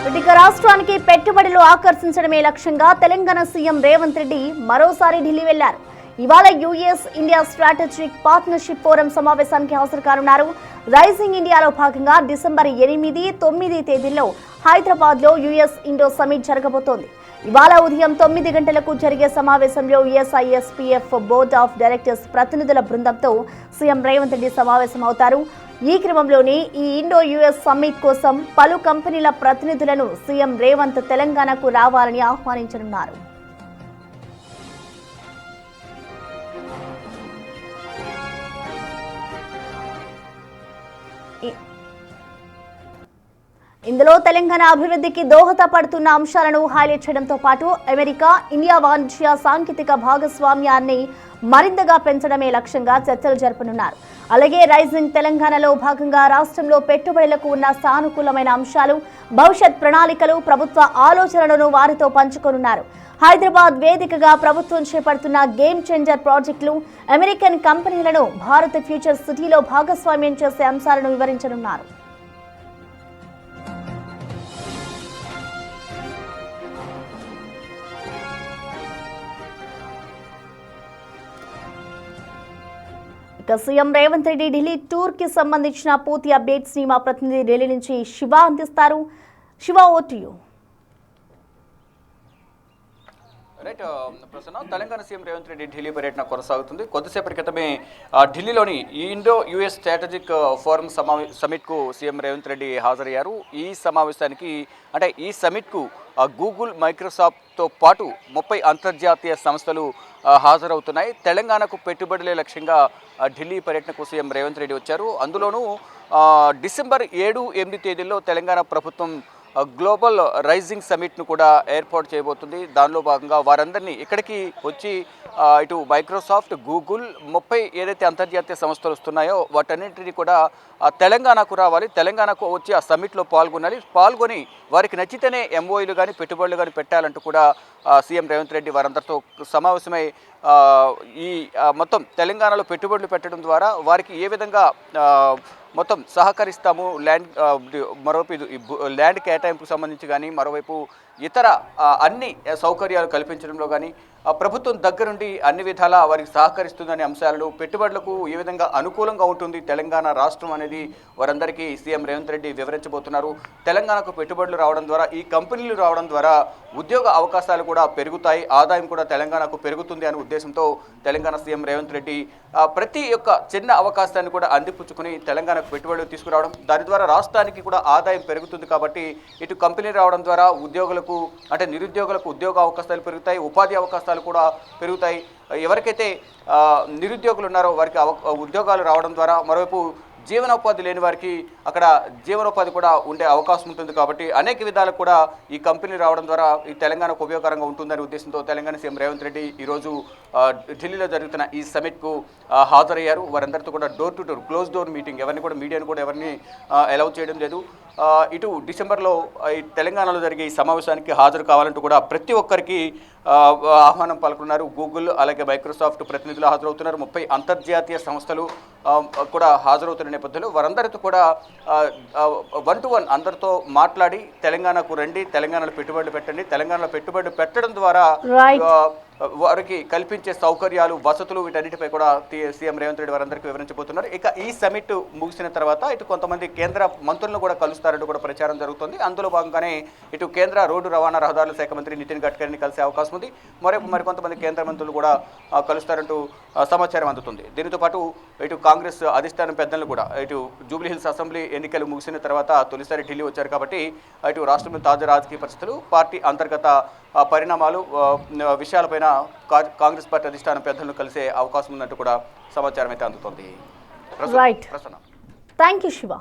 ఇక రాష్ట్రానికి పెట్టుబడులు ఆకర్షించడమే లక్ష్యంగా తెలంగాణ సీఎం రేవంత్ రెడ్డి మరోసారి ఢిల్లీ వెళ్లారు. ఇవాళ US India strategic partnership forum సమావేశానికి హాజరు కానున్నారు. రైజింగ్ ఇండియాలో భాగంగా డిసెంబర్ 8, 9 తేదీల్లో హైదరాబాద్ లో యుఎస్ ఇండో సమిట్ జరగబోతోంది. ఇవాళ ఉదయం 9 గంటలకు జరిగే సమావేశంలో యుఎస్ఐఎస్పీఎఫ్ బోర్డ్ ఆఫ్ డైరెక్టర్స్ ప్రతినిధుల బృందంతో సీఎం రేవంత్ రెడ్డి సమావేశమవుతారు. ఈ క్రమంలోనే ఈ ఇండో యుఎస్ సమ్మిట్ కోసం పలు కంపెనీల ప్రతినిధులను సీఎం రేవంత్ తెలంగాణకు రావాలని ఆహ్వానించనున్నారు. ఇందులో తెలంగాణ అభివృద్ధికి దోహదపడుతున్న అంశాలను హైలైట్ చేయడంతో పాటు అమెరికా, ఇండియా వాణిజ్య సాంకేతిక భాగస్వామ్యాన్ని మరింతగా పెంచడమే లక్ష్యంగా చర్చలు జరపనున్నారు. అలాగే రైజింగ్ తెలంగాణలో భాగంగా రాష్ట్రంలో పెట్టుబడులకు ఉన్న సానుకూలమైన అంశాలు, భవిష్యత్ ప్రణాళికలు, ప్రభుత్వ ఆలోచనలను వారితో పంచుకోనున్నారు. హైదరాబాద్ వేదికగా ప్రభుత్వం చేపడుతున్న గేమ్ చేంజర్ ప్రాజెక్టులు, అమెరికన్ కంపెనీలను భారత్ ఫ్యూచర్ సిటీలో భాగస్వామ్యం చేసే అంశాలను వివరించనున్నారు. ఇక సీఎం రేవంత్ రెడ్డి ఢిల్లీ టూర్ కి సంబంధించిన పూర్తి అప్డేట్స్ ని మా ప్రతినిధి ఢిల్లీ నుంచి శివ అందిస్తారు. Shiva, over to you. Right Prasanna, Telangana CM Revanth Reddy Delhi పర్యటన కొనసాగుతుంది. కొద్దిసేపటి క్రితమే ఢిల్లీలోని ఇండో యుఎస్ స్ట్రాటజిక్ ఫోరం సమిట్కు సీఎం రేవంత్ రెడ్డి హాజరయ్యారు. ఈ సమావేశానికి అంటే ఈ సమిట్కు గూగుల్, మైక్రోసాఫ్ట్తో పాటు 30 అంతర్జాతీయ సంస్థలు హాజరవుతున్నాయి. తెలంగాణకు పెట్టుబడులే లక్ష్యంగా ఢిల్లీ పర్యటనకు సీఎం రేవంత్ రెడ్డి వచ్చారు. అందులోనూ డిసెంబర్ 7, 8 తేదీల్లో తెలంగాణ ప్రభుత్వం గ్లోబల్ రైజింగ్ సమిట్ను కూడా ఏర్పాటు చేయబోతుంది. దానిలో భాగంగా వారందరినీ ఇక్కడికి వచ్చి ఇటు మైక్రోసాఫ్ట్, గూగుల్ 30 ఏదైతే అంతర్జాతీయ సంస్థలు వస్తున్నాయో వాటన్నింటినీ కూడా తెలంగాణకు రావాలి, తెలంగాణకు వచ్చి ఆ సమిట్లో పాల్గొని వారికి నచ్చితేనే ఎంఓఈలు కానీ పెట్టుబడులు కానీ పెట్టాలంటూ కూడా సీఎం రేవంత్ రెడ్డి వారందరితో సమావేశమై ఈ మొత్తం తెలంగాణలో పెట్టుబడులు పెట్టడం ద్వారా వారికి ఏ విధంగా మొత్తం సహకరిస్తాము, మరోవైపు ల్యాండ్ కేటాయింపుకు సంబంధించి కానీ, మరోవైపు ఇతర అన్ని సౌకర్యాలు కల్పించడంలో కానీ ప్రభుత్వం దగ్గరుండి అన్ని విధాలా వారికి సహకరిస్తుందనే అంశాలను, పెట్టుబడులకు ఏ విధంగా అనుకూలంగా ఉంటుంది తెలంగాణ రాష్ట్రం అనేది వారందరికీ సీఎం రేవంత్ రెడ్డి వివరించబోతున్నారు. తెలంగాణకు పెట్టుబడులు రావడం ద్వారా, ఈ కంపెనీలు రావడం ద్వారా ఉద్యోగ అవకాశాలు కూడా పెరుగుతాయి, ఆదాయం కూడా తెలంగాణకు పెరుగుతుంది అనే ఉద్దేశంతో తెలంగాణ సీఎం రేవంత్ రెడ్డి ప్రతి ఒక్క చిన్న అవకాశాన్ని కూడా అందిపుచ్చుకుని తెలంగాణకు పెట్టుబడులు తీసుకురావడం, దాని ద్వారా రాష్ట్రానికి కూడా ఆదాయం పెరుగుతుంది. కాబట్టి ఇటు కంపెనీ రావడం ద్వారా ఉద్యోగులకు అంటే నిరుద్యోగులకు ఉద్యోగ అవకాశాలు పెరుగుతాయి, ఉపాధి అవకాశాలు కూడా పెరుగుతాయి. ఎవరికైతే నిరుద్యోగులు ఉన్నారో వారికి ఉద్యోగాలు రావడం ద్వారా మరోవైపు జీవనోపాధి లేని వారికి అక్కడ జీవనోపాధి కూడా ఉండే అవకాశం ఉంటుంది. కాబట్టి అనేక విధాలకు కూడా ఈ కంపెనీ రావడం ద్వారా ఈ తెలంగాణకు ఉపయోగకరంగా ఉంటుందనే ఉద్దేశంతో తెలంగాణ సీఎం రేవంత్ రెడ్డి ఈరోజు ఢిల్లీలో జరుగుతున్న ఈ సమిట్కు హాజరయ్యారు. వారందరితో కూడా door to door, close door meeting, ఎవరిని కూడా మీడియాను కూడా ఎవరిని అలౌ చేయడం లేదు. ఇటు డిసెంబర్లో ఈ తెలంగాణలో జరిగే ఈ సమావేశానికి హాజరు కావాలంటూ కూడా ప్రతి ఒక్కరికి ఆహ్వానం పలుకున్నారు. గూగుల్ అలాగే మైక్రోసాఫ్ట్ ప్రతినిధులు హాజరవుతున్నారు. 30 అంతర్జాతీయ సంస్థలు కూడా హాజరవుతున్న నేపథ్యంలో వారందరితో కూడా 1-to-1 అందరితో మాట్లాడి తెలంగాణకు రండి, తెలంగాణలో పెట్టుబడులు పెట్టండి, తెలంగాణలో పెట్టుబడులు పెట్టడం ద్వారా వారికి కల్పించే సౌకర్యాలు, వసతులు వీటన్నిటిపై కూడా సీఎం రేవంత్ రెడ్డి వారందరికీ వివరించబోతున్నారు. ఇక ఈ సమిట్ ముగిసిన తర్వాత ఇటు కొంతమంది కేంద్ర మంత్రులను కూడా కలుస్తారంటూ కూడా ప్రచారం జరుగుతుంది. అందులో భాగంగానే ఇటు కేంద్ర రోడ్డు రవాణా రహదారుల శాఖ మంత్రి నితిన్ గడ్కరీని కలిసే అవకాశం ఉంది. మరికొంతమంది కేంద్ర మంత్రులు కూడా కలుస్తారంటూ సమాచారం అందుతుంది. దీనితో పాటు ఇటు కాంగ్రెస్ అధిష్టానం పెద్దలను కూడా ఇటు జూబ్లీహిల్స్ అసెంబ్లీ ఎన్నికలు ముగిసిన తర్వాత తొలిసారి ఢిల్లీ వచ్చారు. కాబట్టి ఇటు రాష్ట్రంలో తాజా రాజకీయ పరిస్థితులు, పార్టీ అంతర్గత పరిణామాలు విషయాలపైన కాంగ్రెస్ పార్టీ అధిష్టానం పెద్దలను కలిసే అవకాశం ఉన్నట్టు కూడా సమాచారం అయితే అందుతోంది. Right, thank you Shiva.